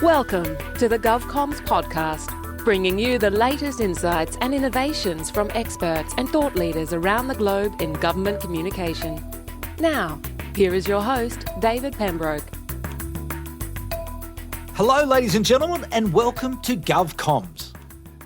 Welcome to the GovComms podcast, bringing you the latest insights and innovations from experts and thought leaders around the globe in government communication. Now, here is your host, David Pembroke. Hello, ladies and gentlemen, and welcome to GovComms,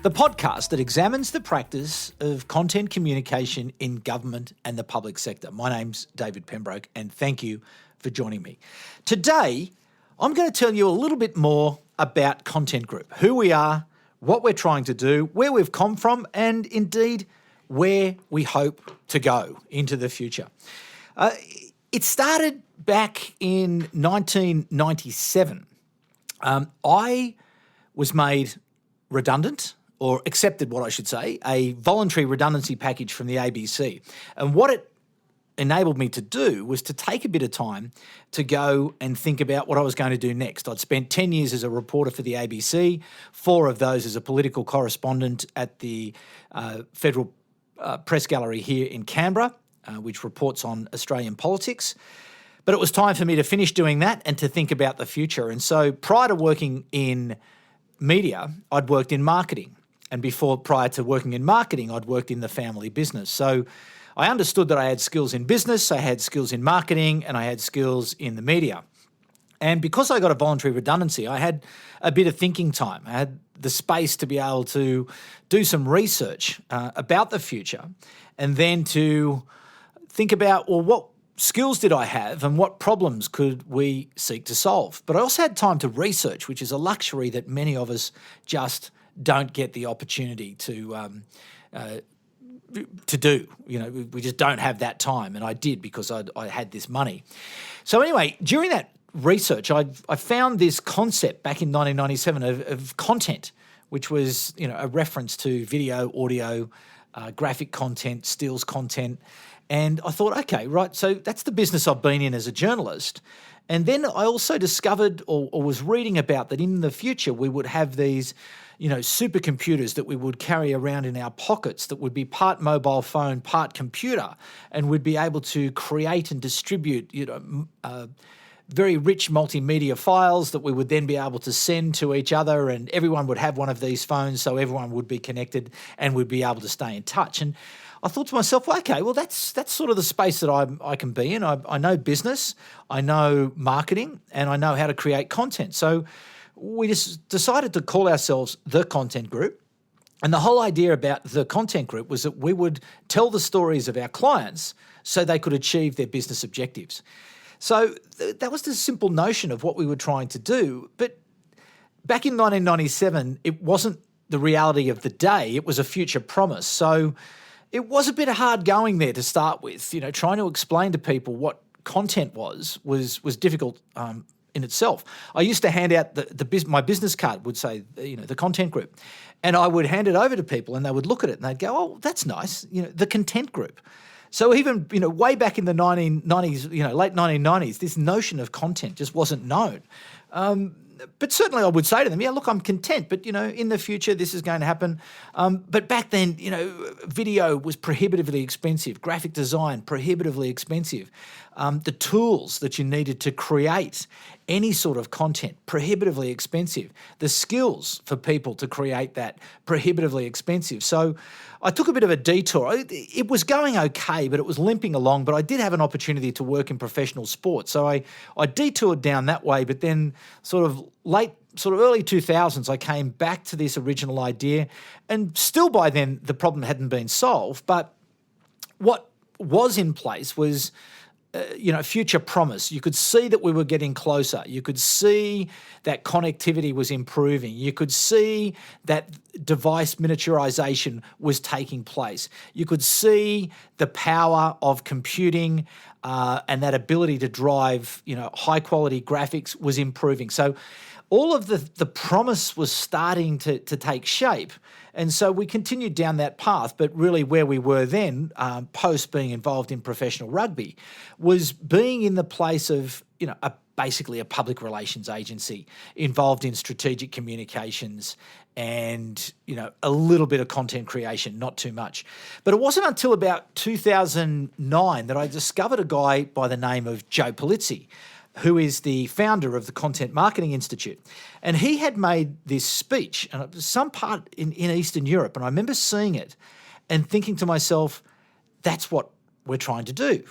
the podcast that examines the practice of content communication in government and the public sector. My name's David Pembroke, and thank you for joining me. Today, I'm going to tell you a little bit more about Content Group, who we are, what we're trying to do, where we've come from, and indeed where we hope to go into the future. It started back in 1997. I was made redundant, or accepted what I should say, a voluntary redundancy package from the ABC. And what it enabled me to do was to take a bit of time to go and think about what I was going to do next. I'd spent 10 years as a reporter for the ABC, 4 of those as a political correspondent at the Federal Press Gallery here in Canberra, which reports on Australian politics. But it was time for me to finish doing that and to think about the future. And so prior to working in media, I'd worked in marketing. And prior to working in marketing, I'd worked in the family business. So I understood that I had skills in business, I had skills in marketing, and I had skills in the media. And because I got a voluntary redundancy, I had a bit of thinking time. I had the space to be able to do some research about the future and then to think about, well, what skills did I have and what problems could we seek to solve? But I also had time to research, which is a luxury that many of us just don't get the opportunity to do. You know, we just don't have that time, and I did because I had this money. So anyway, during that research, I found this concept back in 1997 of content, which was, you know, a reference to video, audio, graphic content, stills content. And I thought, okay, right, so that's the business I've been in as a journalist. And then I also discovered or was reading about that in the future we would have these, you know, supercomputers that we would carry around in our pockets that would be part mobile phone, part computer, and we'd be able to create and distribute, you know, very rich multimedia files that we would then be able to send to each other, and everyone would have one of these phones, so everyone would be connected and would be able to stay in touch. And I thought to myself, well, okay, well, that's sort of the space that I can be in. I know business, I know marketing, and I know how to create content. So we just decided to call ourselves The Content Group. And the whole idea about The Content Group was that we would tell the stories of our clients so they could achieve their business objectives. So that was the simple notion of what we were trying to do. But back in 1997, it wasn't the reality of the day. It was a future promise. So it was a bit of hard going there to start with. You know, trying to explain to people what content was difficult in itself. I used to hand out my business card would say, you know, The Content Group, and I would hand it over to people, and they would look at it and they'd go, "Oh, that's nice, you know, The Content Group." So even, you know, way back in the 1990s, you know, late 1990s, this notion of content just wasn't known. But certainly I would say to them, yeah, look, I'm content, but, you know, in the future this is going to happen. But back then, you know, video was prohibitively expensive, graphic design prohibitively expensive. The tools that you needed to create any sort of content, prohibitively expensive. The skills for people to create that, prohibitively expensive. So I took a bit of a detour. It was going okay, but it was limping along. But I did have an opportunity to work in professional sport. So I detoured down that way, but then sort of early 2000s, I came back to this original idea. And still by then, the problem hadn't been solved. But what was in place was future promise. You could see that we were getting closer. You could see that connectivity was improving. You could see that device miniaturization was taking place. You could see the power of computing and that ability to drive, high quality graphics was improving. So all of the promise was starting to take shape. And so we continued down that path, but really where we were then, post being involved in professional rugby, was being in the place of, basically a public relations agency involved in strategic communications and, a little bit of content creation, not too much. But it wasn't until about 2009 that I discovered a guy by the name of Joe Polizzi. who is the founder of the Content Marketing Institute. And he had made this speech, and it was some part in Eastern Europe, and I remember seeing it and thinking to myself, that's what we're trying to do.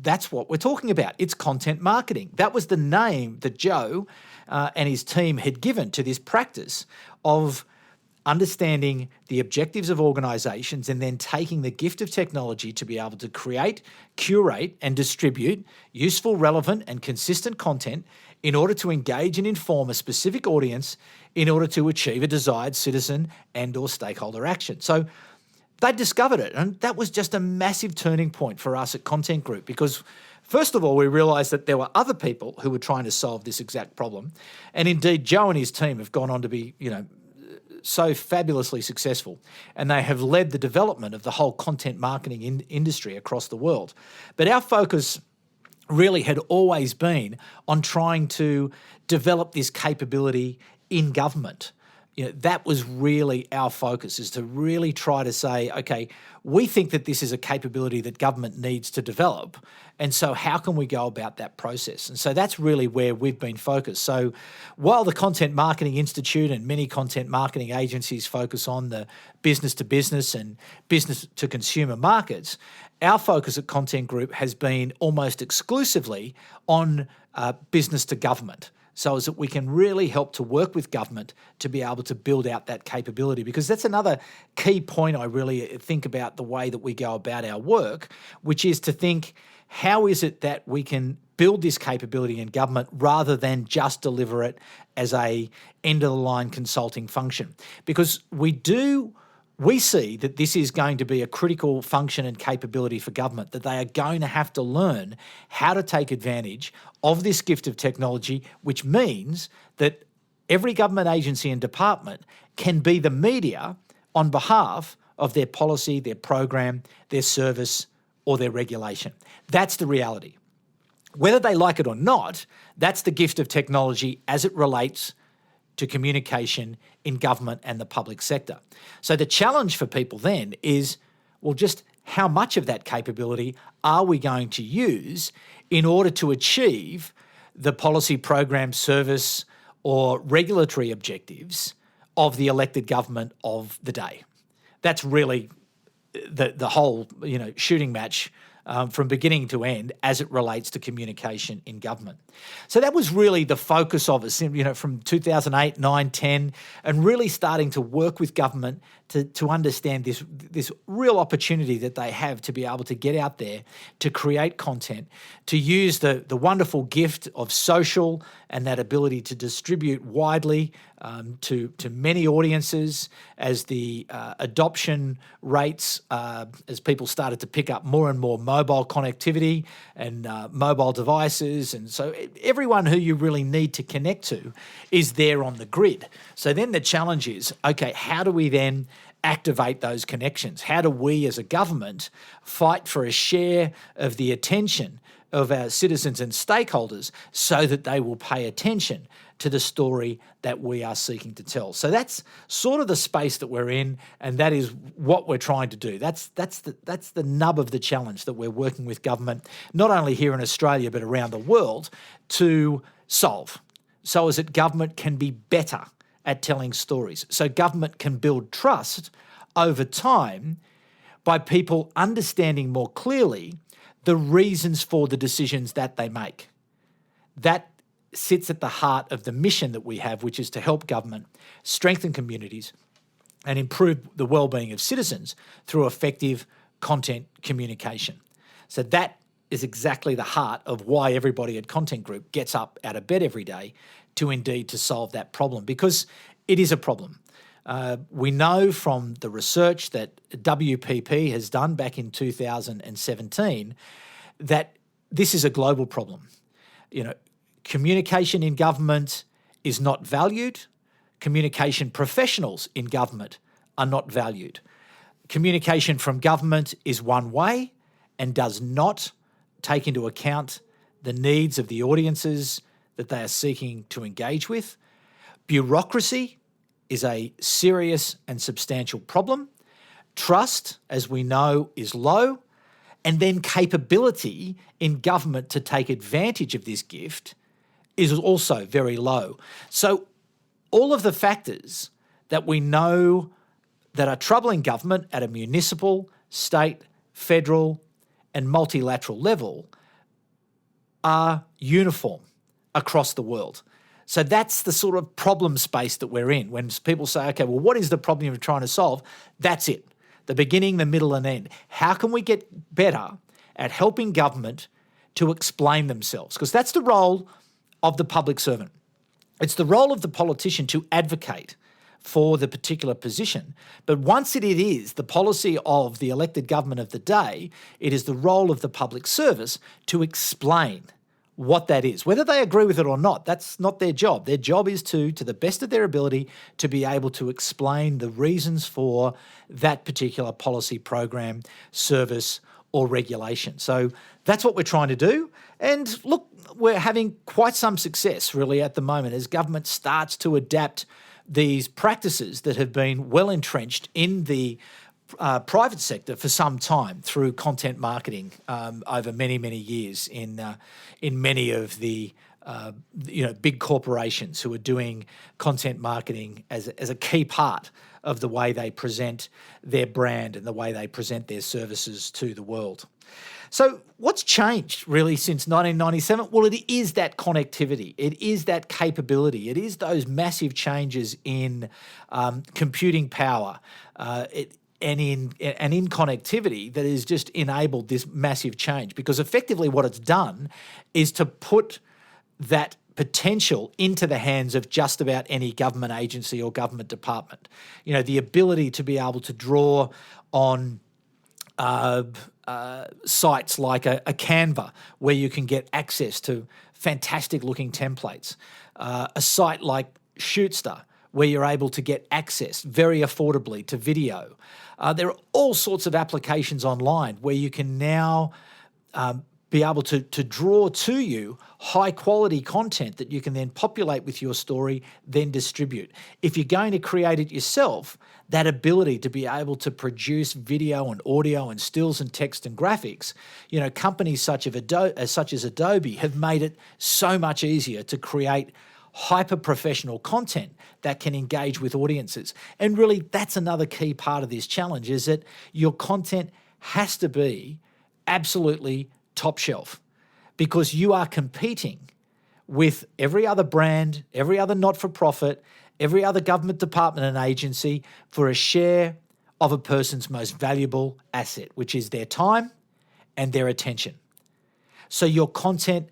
That's what we're talking about. It's content marketing. That was the name that Joe and his team had given to this practice of understanding the objectives of organisations and then taking the gift of technology to be able to create, curate and distribute useful, relevant and consistent content in order to engage and inform a specific audience in order to achieve a desired citizen and or stakeholder action. So they discovered it, and that was just a massive turning point for us at Content Group because first of all, we realised that there were other people who were trying to solve this exact problem. And indeed, Joe and his team have gone on to be, so fabulously successful, and they have led the development of the whole content marketing industry across the world. But our focus really had always been on trying to develop this capability in government. That was really our focus, is to really try to say, okay, we think that this is a capability that government needs to develop. And so how can we go about that process? And so that's really where we've been focused. So while the Content Marketing Institute and many content marketing agencies focus on the business to business and business to consumer markets, our focus at Content Group has been almost exclusively on business to government. So as that we can really help to work with government to be able to build out that capability, because that's another key point I really think about the way that we go about our work, which is to think, how is it that we can build this capability in government rather than just deliver it as a end-of-the-line consulting function? Because we see that this is going to be a critical function and capability for government, that they are going to have to learn how to take advantage of this gift of technology, which means that every government agency and department can be the media on behalf of their policy, their program, their service, or their regulation. That's the reality. Whether they like it or not, that's the gift of technology as it relates to communication in government and the public sector. So the challenge for people then is, well, just how much of that capability are we going to use in order to achieve the policy, program, service, or regulatory objectives of the elected government of the day? That's really the whole shooting match from beginning to end as it relates to communication in government. So that was really the focus of us, from 2008, 9, 10, and really starting to work with government to understand this real opportunity that they have to be able to get out there, to create content, to use the wonderful gift of social and that ability to distribute widely to many audiences as the adoption rates, as people started to pick up more and more mobile connectivity and mobile devices. And so everyone who you really need to connect to is there on the grid. So then the challenge is, okay, how do we then activate those connections? How do we as a government fight for a share of the attention of our citizens and stakeholders so that they will pay attention to the story that we are seeking to tell? So that's sort of the space that we're in, and that is what we're trying to do. That's the nub of the challenge that we're working with government, not only here in Australia but around the world, to solve. So as that government can be better at telling stories. So government can build trust over time by people understanding more clearly the reasons for the decisions that they make. That sits at the heart of the mission that we have, which is to help government strengthen communities and improve the well-being of citizens through effective content communication. So that is exactly the heart of why everybody at Content Group gets up out of bed every day to solve that problem, because it is a problem. We know from the research that WPP has done back in 2017 that this is a global problem. Communication in government is not valued. Communication professionals in government are not valued. Communication from government is one way and does not take into account the needs of the audiences that they are seeking to engage with. Bureaucracy is a serious and substantial problem. Trust, as we know, is low. And then capability in government to take advantage of this gift is also very low. So all of the factors that we know that are troubling government at a municipal, state, federal and multilateral level are uniform across the world. So that's the sort of problem space that we're in. When people say, okay, well, what is the problem you're trying to solve? That's it. The beginning, the middle and end. How can we get better at helping government to explain themselves? Because that's the role of the public servant. It's the role of the politician to advocate for the particular position. But once it is the policy of the elected government of the day, it is the role of the public service to explain what that is. Whether they agree with it or not, that's not their job. Their job is to the best of their ability, to be able to explain the reasons for that particular policy, program, service or regulation. So that's what we're trying to do. And look, we're having quite some success really at the moment as government starts to adapt these practices that have been well entrenched in the private sector for some time through content marketing over many, many years in many of the big corporations who are doing content marketing as a key part of the way they present their brand and the way they present their services to the world. So what's changed really since 1997? Well, it is that connectivity. It is that capability. It is those massive changes in computing power and in connectivity that has just enabled this massive change, because effectively what it's done is to put that potential into the hands of just about any government agency or government department. You know, the ability to be able to draw on sites like a Canva, where you can get access to fantastic looking templates, a site like Shootster, where you're able to get access very affordably to video. There are all sorts of applications online where you can now be able to draw to you high quality content that you can then populate with your story, then distribute. If you're going to create it yourself, that ability to be able to produce video and audio and stills and text and graphics, you know, companies such as Adobe have made it so much easier to create hyper-professional content that can engage with audiences. And really, that's another key part of this challenge, is that your content has to be absolutely top shelf, because you are competing with every other brand, every other not-for-profit, every other government department and agency for a share of a person's most valuable asset, which is their time and their attention. So your content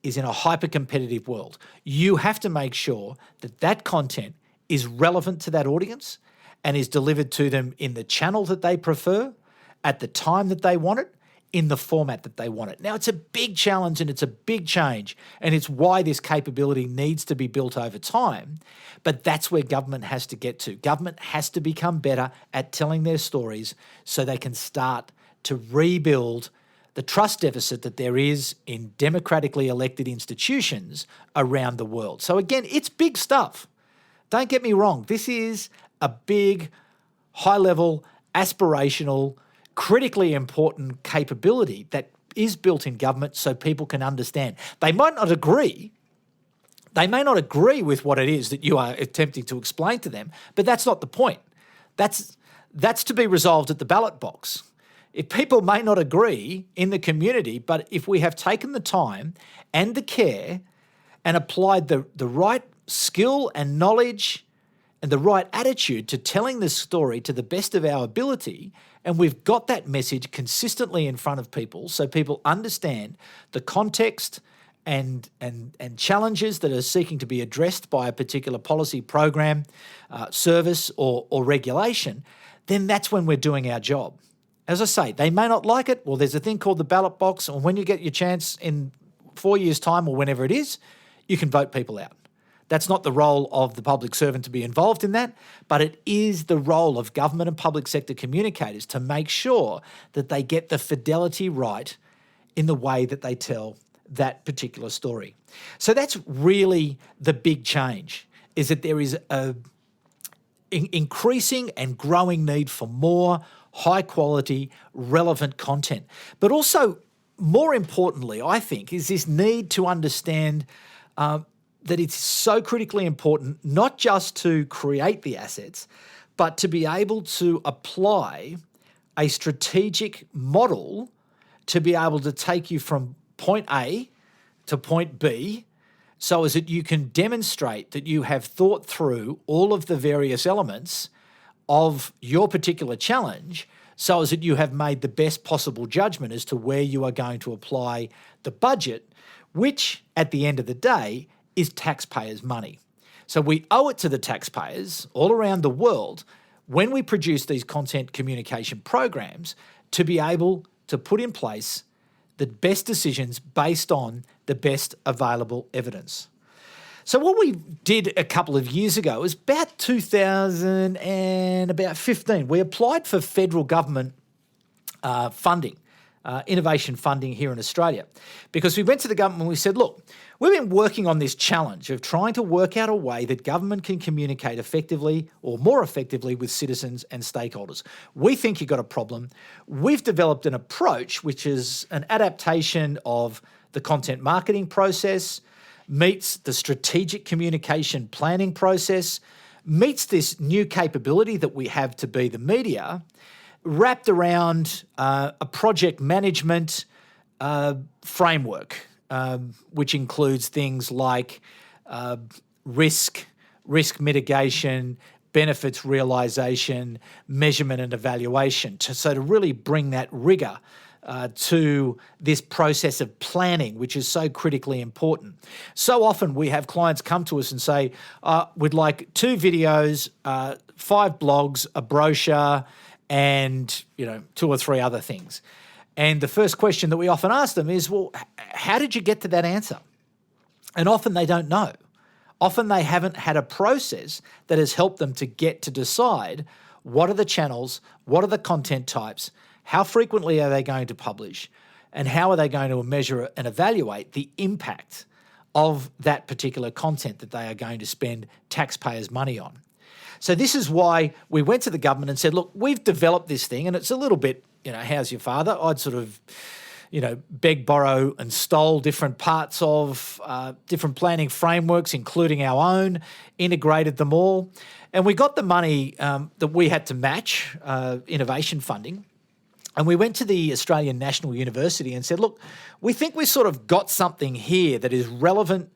is in a hyper-competitive world. You have to make sure that that content is relevant to that audience and is delivered to them in the channel that they prefer, at the time that they want it, in the format that they want it. Now, it's a big challenge and it's a big change, and it's why this capability needs to be built over time, but that's where government has to get to. Government has to become better at telling their stories so they can start to rebuild the trust deficit that there is in democratically elected institutions around the world. So again, it's big stuff. Don't get me wrong. This is a big, high-level, aspirational, critically important capability that is built in government so people can understand. They might not agree. They may not agree with what it is that you are attempting to explain to them, but that's not the point. That's to be resolved at the ballot box. If people may not agree in the community, but if we have taken the time and the care and applied the right skill and knowledge and the right attitude to telling the story to the best of our ability, and we've got that message consistently in front of people so people understand the context and challenges that are seeking to be addressed by a particular policy, program, service or regulation, then that's when we're doing our job. As I say, they may not like it. Well, there's a thing called the ballot box, and when you get your chance in 4 years' time or whenever it is, you can vote people out. That's not the role of the public servant to be involved in that, but it is the role of government and public sector communicators to make sure that they get the fidelity right in the way that they tell that particular story. So that's really the big change, is that there is a increasing and growing need for more high-quality, relevant content. But also, more importantly, I think, is this need to understand that it's so critically important not just to create the assets, but to be able to apply a strategic model to be able to take you from point A to point B, so as that you can demonstrate that you have thought through all of the various elements of your particular challenge, so as that you have made the best possible judgment as to where you are going to apply the budget, which at the end of the day is taxpayers' money. So we owe it to the taxpayers all around the world when we produce these content communication programs to be able to put in place the best decisions based on the best available evidence. So what we did a couple of years ago is about 2015. We applied for federal government funding, innovation funding here in Australia, because we went to the government and we said, look, we've been working on this challenge of trying to work out a way that government can communicate effectively or more effectively with citizens and stakeholders. We think you've got a problem. We've developed an approach which is an adaptation of the content marketing process, meets the strategic communication planning process, meets this new capability that we have to be the media, wrapped around a project management framework, which includes things like risk mitigation, benefits realisation, measurement and evaluation, to really bring that rigour to this process of planning, which is so critically important. So often we have clients come to us and say, we'd like 2 videos, 5 blogs, a brochure, and 2 or 3 other things. And the first question that we often ask them is, well, how did you get to that answer? And often they don't know. Often they haven't had a process that has helped them to get to decide what are the channels, what are the content types, how frequently are they going to publish, and how are they going to measure and evaluate the impact of that particular content that they are going to spend taxpayers' money on. So this is why we went to the government and said, look, we've developed this thing, and it's a little bit, how's your father? I'd sort of, beg, borrow and stole different parts of different planning frameworks, including our own, integrated them all. And we got the money that we had to match, innovation funding. And we went to the Australian National University and said, look, we think we sort of got something here that is relevant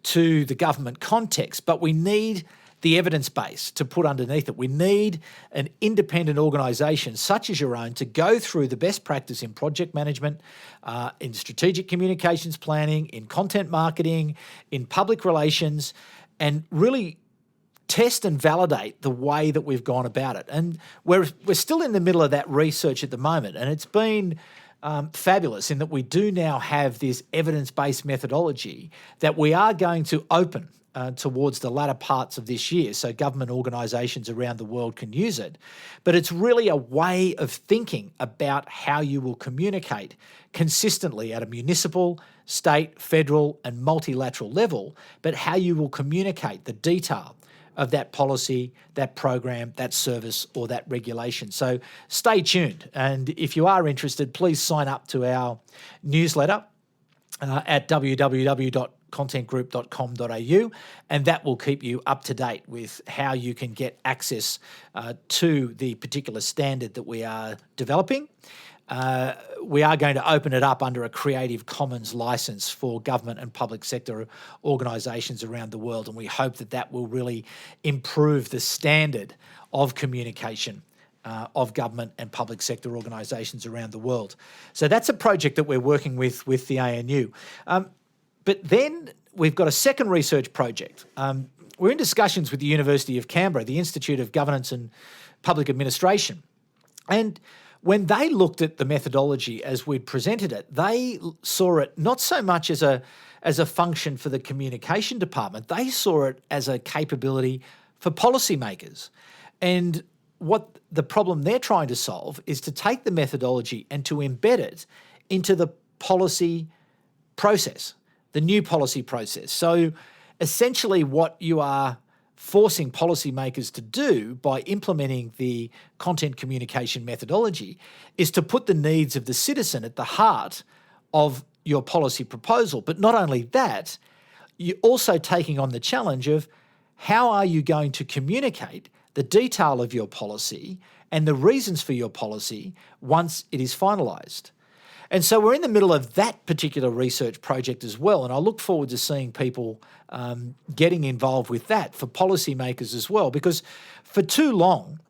to the government context, but we need the evidence base to put underneath it. We need an independent organisation such as your own to go through the best practice in project management, in strategic communications planning, in content marketing, in public relations, and really test and validate the way that we've gone about it. And we're still in the middle of that research at the moment, and it's been fabulous in that we do now have this evidence-based methodology that we are going to open towards the latter parts of this year, so government organisations around the world can use it. But it's really a way of thinking about how you will communicate consistently at a municipal, state, federal and multilateral level, but how you will communicate the detail of that policy, that program, that service or that regulation. So stay tuned. And if you are interested, please sign up to our newsletter at www.contentgroup.com.au, and that will keep you up to date with how you can get access to the particular standard that we are developing. We are going to open it up under a Creative Commons license for government and public sector organisations around the world, and we hope that that will really improve the standard of communication of government and public sector organisations around the world. So that's a project that we're working with the ANU. But then we've got a second research project. We're in discussions with the University of Canberra, the Institute of Governance and Public Administration, and when they looked at the methodology as we'd presented it, they saw it not so much as a function for the communication department. They saw it as a capability for policymakers. And what the problem they're trying to solve is to take the methodology and to embed it into the policy process, the new policy process. So essentially what you are forcing policymakers to do by implementing the content communication methodology is to put the needs of the citizen at the heart of your policy proposal. But not only that, you're also taking on the challenge of how are you going to communicate the detail of your policy and the reasons for your policy once it is finalised. And so we're in the middle of that particular research project as well, and I look forward to seeing people getting involved with that for policymakers as well, because for too long,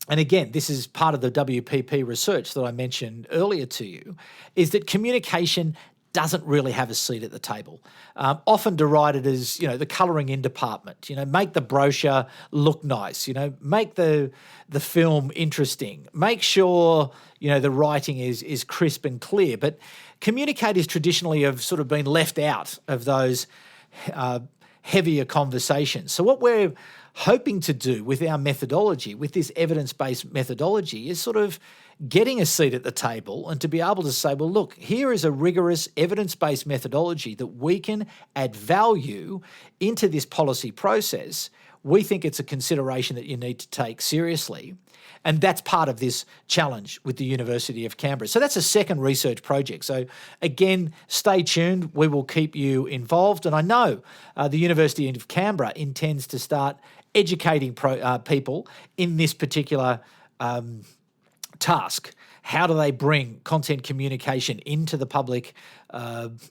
and again, this is part of the WPP research that I mentioned earlier to you, is that communication doesn't really have a seat at the table. Often derided as, the colouring in department, make the brochure look nice, make the film interesting, make sure, the writing is crisp and clear. But communicators traditionally have sort of been left out of those heavier conversations. So what we're hoping to do with our methodology, with this evidence-based methodology, is sort of getting a seat at the table and to be able to say, well, look, here is a rigorous evidence-based methodology that we can add value into this policy process. We think it's a consideration that you need to take seriously. And that's part of this challenge with the University of Canberra. So that's a second research project. So again, stay tuned. We will keep you involved. And I know the University of Canberra intends to start educating people in this particular task. How do they bring content communication into the public,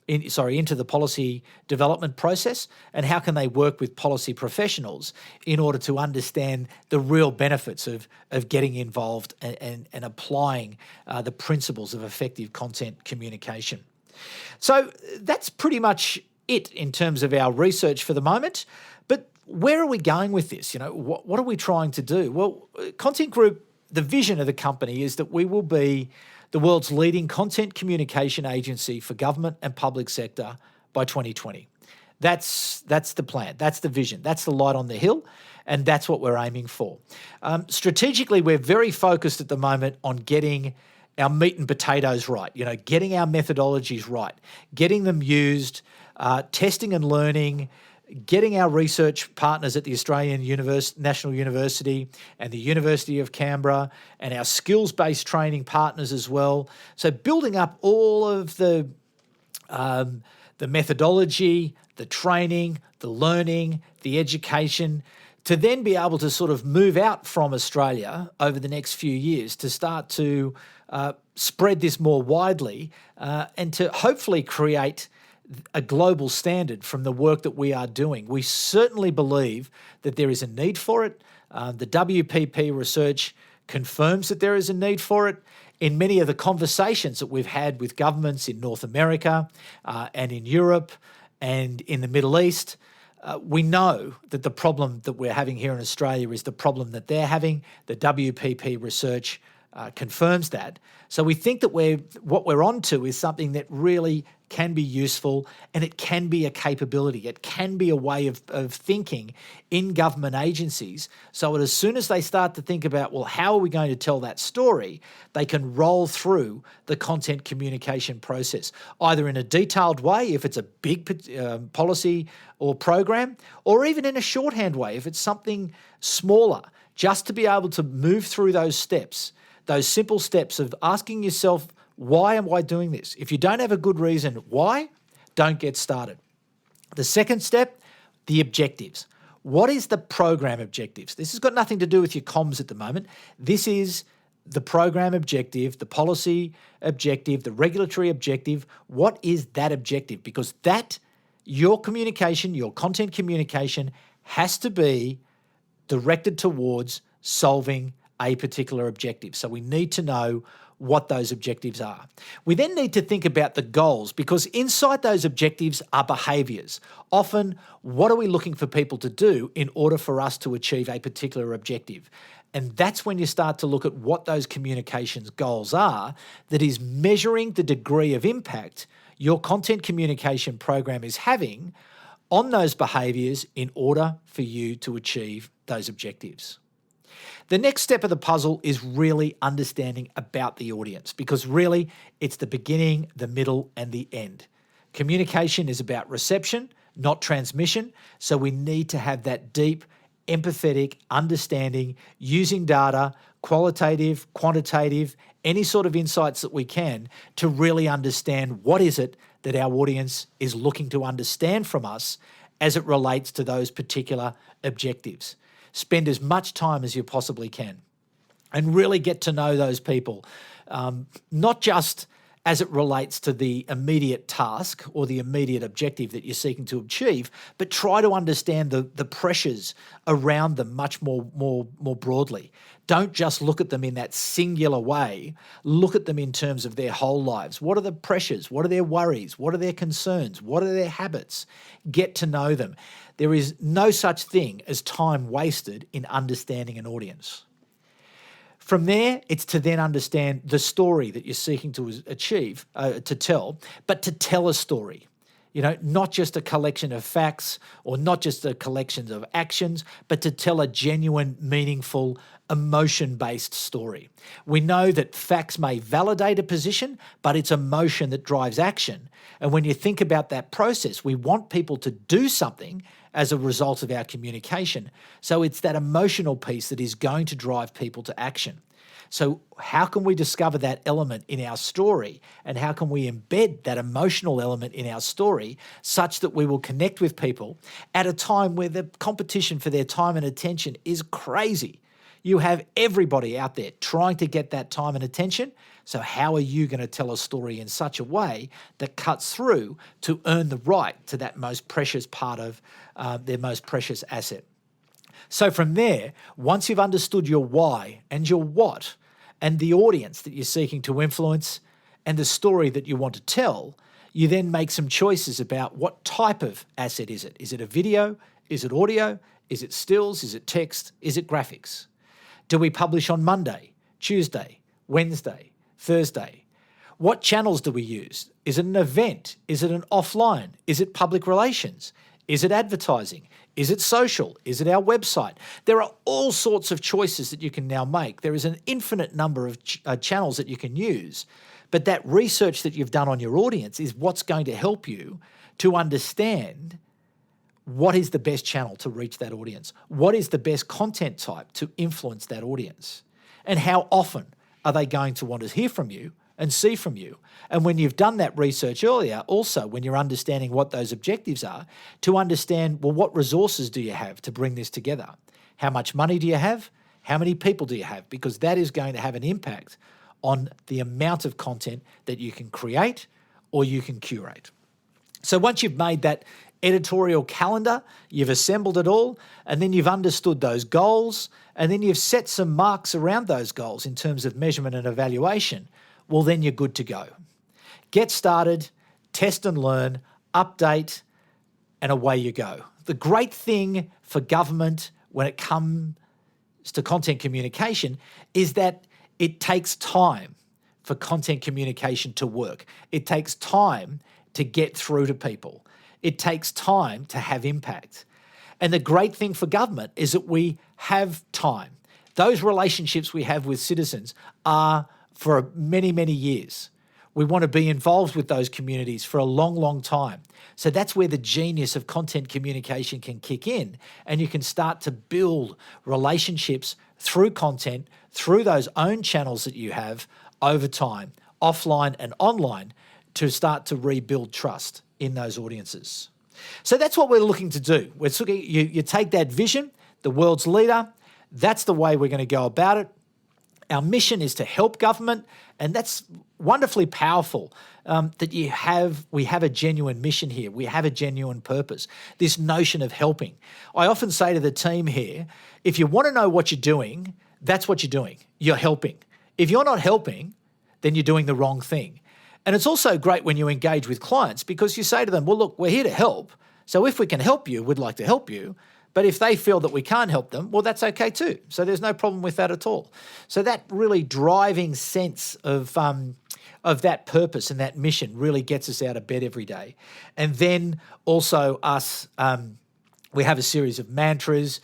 into the policy development process, and how can they work with policy professionals in order to understand the real benefits of getting involved and applying the principles of effective content communication. So that's pretty much it in terms of our research for the moment. But where are we going with this? What are we trying to do? Well, Content Group, the vision of the company is that we will be the world's leading content communication agency for government and public sector by 2020. That's the plan. That's the vision. That's the light on the hill, and that's what we're aiming for. Strategically, we're very focused at the moment on getting our meat and potatoes right, getting our methodologies right, getting them used, testing and learning, getting our research partners at the Australian National University and the University of Canberra and our skills-based training partners as well. So building up all of the methodology, the training, the learning, the education, to then be able to sort of move out from Australia over the next few years to start to spread this more widely and to hopefully create a global standard from the work that we are doing. We certainly believe that there is a need for it. The WPP research confirms that there is a need for it. In many of the conversations that we've had with governments in North America and in Europe and in the Middle East, we know that the problem that we're having here in Australia is the problem that they're having. The WPP research confirms that. So we think that what we're onto is something that really can be useful, and it can be a capability. It can be a way of thinking in government agencies, so that as soon as they start to think about, well, how are we going to tell that story, they can roll through the content communication process, either in a detailed way, if it's a big policy or program, or even in a shorthand way, if it's something smaller, just to be able to move through those steps, those simple steps of asking yourself, why am I doing this? If you don't have a good reason why, don't get started. The second step, the objectives. What is the program objectives? This has got nothing to do with your comms at the moment. This is the program objective, the policy objective, the regulatory objective. What is that objective? Because your communication, your content communication has to be directed towards solving a particular objective. So we need to know what those objectives are. We then need to think about the goals, because inside those objectives are behaviours. Often, what are we looking for people to do in order for us to achieve a particular objective? And that's when you start to look at what those communications goals are, that is measuring the degree of impact your content communication program is having on those behaviours in order for you to achieve those objectives. The next step of the puzzle is really understanding about the audience, because really it's the beginning, the middle, and the end. Communication is about reception, not transmission, so we need to have that deep, empathetic understanding using data, qualitative, quantitative, any sort of insights that we can to really understand what is it that our audience is looking to understand from us as it relates to those particular objectives. Spend as much time as you possibly can and really get to know those people, not just as it relates to the immediate task or the immediate objective that you're seeking to achieve, but try to understand the pressures around them much more broadly. Don't just look at them in that singular way. Look at them in terms of their whole lives. What are the pressures? What are their worries? What are their concerns? What are their habits? Get to know them. There is no such thing as time wasted in understanding an audience. From there, it's to then understand the story that you're seeking to achieve, to tell, but to tell a story. Not just a collection of facts or not just a collection of actions, but to tell a genuine, meaningful, emotion-based story. We know that facts may validate a position, but it's emotion that drives action. And when you think about that process, we want people to do something as a result of our communication. So it's that emotional piece that is going to drive people to action. So how can we discover that element in our story, and how can we embed that emotional element in our story such that we will connect with people at a time where the competition for their time and attention is crazy? You have everybody out there trying to get that time and attention. So how are you going to tell a story in such a way that cuts through to earn the right to that most precious part of their most precious asset? So from there, once you've understood your why and your what and the audience that you're seeking to influence and the story that you want to tell, you then make some choices about what type of asset is it. Is it a video? Is it audio? Is it stills? Is it text? Is it graphics? Do we publish on Monday, Tuesday, Wednesday, Thursday? What channels do we use? Is it an event? Is it an offline? Is it public relations? Is it advertising? Is it social? Is it our website? There are all sorts of choices that you can now make. There is an infinite number of channels that you can use, but that research that you've done on your audience is what's going to help you to understand what is the best channel to reach that audience, what is the best content type to influence that audience, and how often are they going to want to hear from you and see from you. And when you've done that research earlier, also when you're understanding what those objectives are, to understand, well, what resources do you have to bring this together? How much money do you have? How many people do you have? Because that is going to have an impact on the amount of content that you can create or you can curate. So once you've made that editorial calendar, you've assembled it all, and then you've understood those goals, and then you've set some marks around those goals in terms of measurement and evaluation, well, then you're good to go. Get started, test and learn, update, and away you go. The great thing for government when it comes to content communication is that it takes time for content communication to work. It takes time to get through to people. It takes time to have impact. And the great thing for government is that we have time. Those relationships we have with citizens are for many, many years. We want to be involved with those communities for a long, long time. So that's where the genius of content communication can kick in, and you can start to build relationships through content, through those own channels that you have over time, offline and online, to start to rebuild trust in those audiences. So that's what we're looking to do. We're looking, you take that vision, the world's leader, that's the way we're going to go about it. Our mission is to help government, and that's wonderfully powerful that we have a genuine mission here. We have a genuine purpose, this notion of helping. I often say to the team here, if you want to know what you're doing, that's what you're doing. You're helping. If you're not helping, then you're doing the wrong thing. And it's also great when you engage with clients because you say to them, well, look, we're here to help. So if we can help you, we'd like to help you. But if they feel that we can't help them, well, that's okay too. So there's no problem with that at all. So that really driving sense of that purpose and that mission really gets us out of bed every day. And then also us, we have a series of mantras.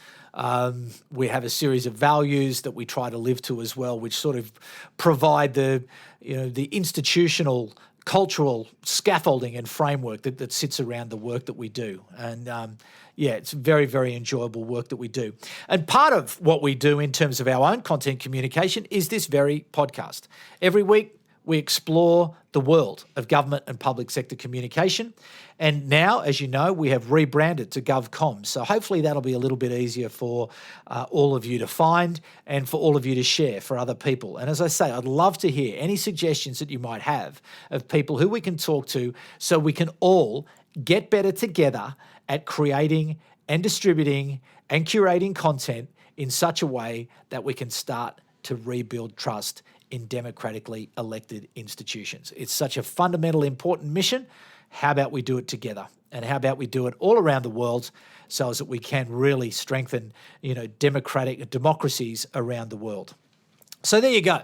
We have a series of values that we try to live to as well, which sort of provide the institutional, cultural scaffolding and framework that sits around the work that we do. And it's very, very enjoyable work that we do. And part of what we do in terms of our own content communication is this very podcast. Every week, we explore the world of government and public sector communication. And now, as you know, we have rebranded to GovComms. So hopefully that'll be a little bit easier for all of you to find and for all of you to share for other people. And as I say, I'd love to hear any suggestions that you might have of people who we can talk to so we can all get better together at creating and distributing and curating content in such a way that we can start to rebuild trust in democratically elected institutions. It's such a fundamental, important mission. How about we do it together? And how about we do it all around the world so as that we can really strengthen, democracies around the world. So there you go.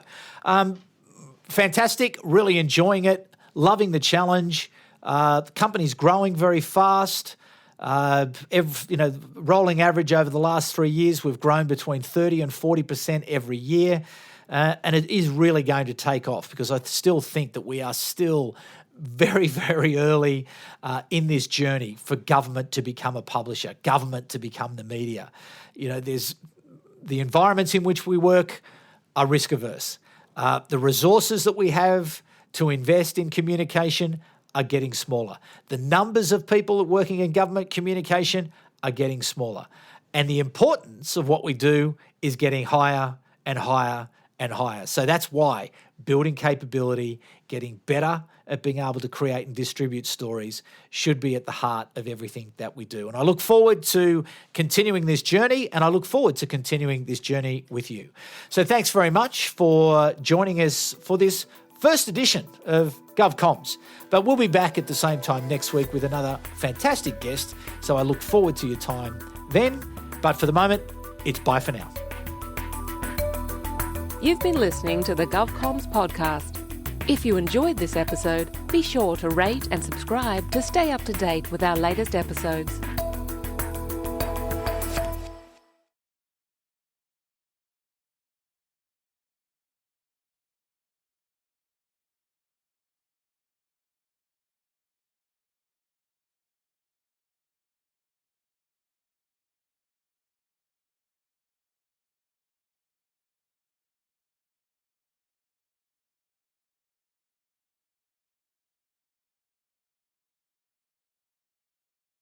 Fantastic, really enjoying it, loving the challenge. The company's growing very fast. Rolling average over the last 3 years, we've grown between 30 and 40% every year. And it is really going to take off because I still think that we are still very, very early in this journey for government to become a publisher, government to become the media. There's the environments in which we work are risk averse. The resources that we have to invest in communication are getting smaller. The numbers of people working in government communication are getting smaller. And the importance of what we do is getting higher and higher and higher. So that's why building capability, getting better at being able to create and distribute stories should be at the heart of everything that we do. And I look forward to continuing this journey, and I look forward to continuing this journey with you. So thanks very much for joining us for this first edition of GovComms. But we'll be back at the same time next week with another fantastic guest. So I look forward to your time then. But for the moment, it's bye for now. You've been listening to the GovComms podcast. If you enjoyed this episode, be sure to rate and subscribe to stay up to date with our latest episodes.